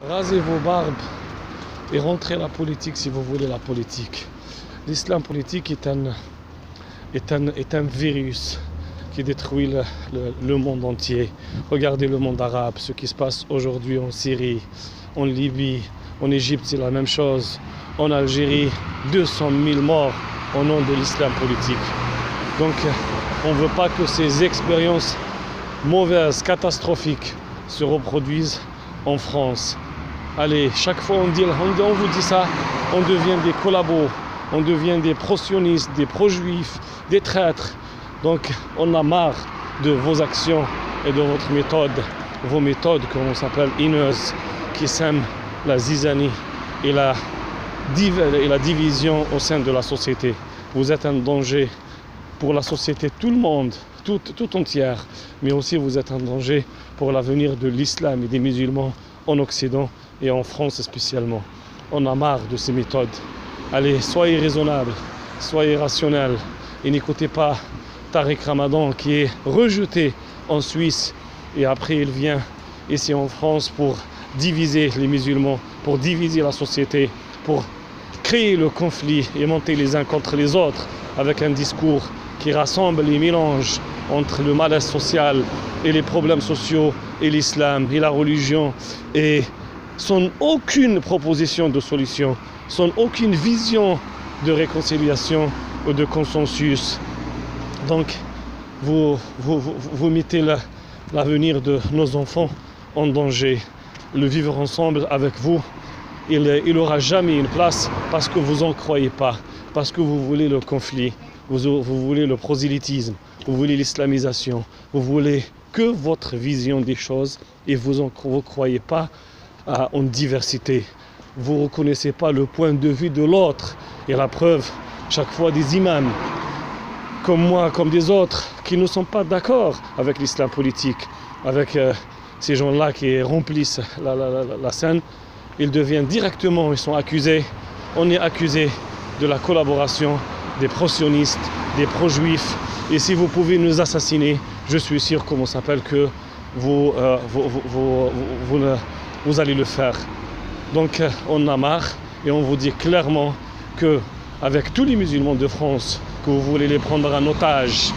Rasez vos barbes et rentrez la politique si vous voulez la politique. L'islam politique est un virus qui détruit le monde entier. Regardez le monde arabe, ce qui se passe aujourd'hui en Syrie, en Libye, en Égypte, c'est la même chose. En Algérie, 200 000 morts au nom de l'islam politique. Donc, on ne veut pas que ces expériences mauvaises, catastrophiques se reproduisent en France. Allez, chaque fois on vous dit ça, on devient des collabos, on devient des pro-sionistes, des pro-juifs, des traîtres. Donc on a marre de vos actions et de votre méthode, vos méthodes qu'on s'appelle haineuses, qui sèment la zizanie et la division au sein de la société. Vous êtes un danger pour la société, tout le monde, tout entière, mais aussi vous êtes un danger pour l'avenir de l'islam et des musulmans en Occident et en France spécialement. On a marre de ces méthodes. Allez, soyez raisonnables, soyez rationnels et n'écoutez pas Tariq Ramadan qui est rejeté en Suisse et après il vient ici en France pour diviser les musulmans, pour diviser la société, pour créer le conflit et monter les uns contre les autres avec un discours qui rassemble les mélanges entre le malaise social et les problèmes sociaux et l'islam et la religion et sans aucune proposition de solution, sans aucune vision de réconciliation ou de consensus. Donc vous mettez l'avenir de nos enfants en danger. Le vivre ensemble avec vous, il n'aura jamais une place parce que vous n'en croyez pas, parce que vous voulez le conflit, vous voulez le prosélytisme, vous voulez l'islamisation, vous voulez que votre vision des choses et vous ne croyez pas en diversité. Vous ne reconnaissez pas le point de vue de l'autre. Et la preuve, chaque fois des imams, comme moi, comme des autres, qui ne sont pas d'accord avec l'islam politique, avec ces gens-là qui remplissent la scène, ils deviennent directement, ils sont accusés, on est accusé de la collaboration des pro-sionistes, des pro-juifs. Et si vous pouvez nous assassiner, je suis sûr comment s'appelle que vous allez le faire. Donc on a marre et on vous dit clairement que avec tous les musulmans de France, que vous voulez les prendre en otage,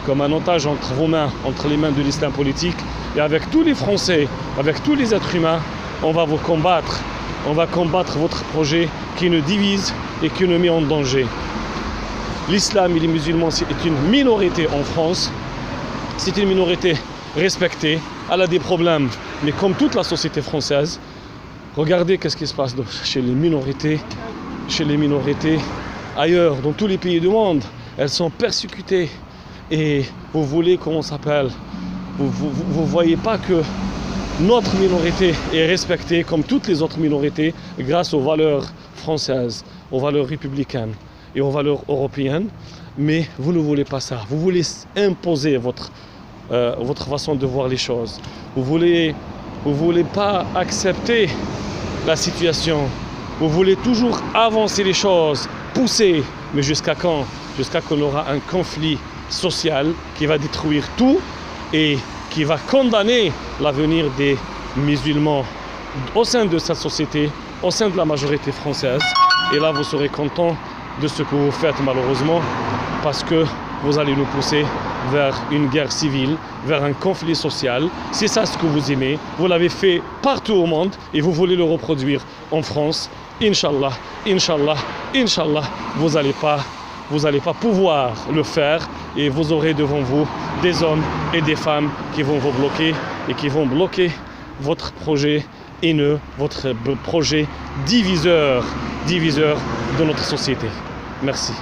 comme un otage entre vos mains, entre les mains de l'islam politique, et avec tous les Français, avec tous les êtres humains, on va vous combattre. On va combattre votre projet qui nous divise et qui nous met en danger. L'islam et les musulmans, c'est une minorité en France. C'est une minorité respectée. Elle a des problèmes, mais comme toute la société française, regardez qu'est-ce qui se passe chez les minorités ailleurs, dans tous les pays du monde. Elles sont persécutées. Et vous voulez, comment ça s'appelle, vous ne voyez pas que notre minorité est respectée comme toutes les autres minorités grâce aux valeurs françaises, aux valeurs républicaines et aux valeurs européennes. Mais vous ne voulez pas ça. Vous voulez imposer votre façon de voir les choses. Vous voulez pas accepter la situation. Vous voulez toujours avancer les choses, pousser. Mais jusqu'à quand? Jusqu'à qu'on aura un conflit social qui va détruire tout et qui va condamner l'avenir des musulmans au sein de cette société, au sein de la majorité française. Et là, vous serez content de ce que vous faites malheureusement, parce que vous allez nous pousser vers une guerre civile, vers un conflit social. C'est ça ce que vous aimez. Vous l'avez fait partout au monde et vous voulez le reproduire en France. Inch'Allah, Inch'Allah, Inch'Allah, vous n'allez pas pouvoir le faire et vous aurez devant vous des hommes et des femmes qui vont vous bloquer et qui vont bloquer votre projet haineux, votre projet diviseur de notre société. Merci.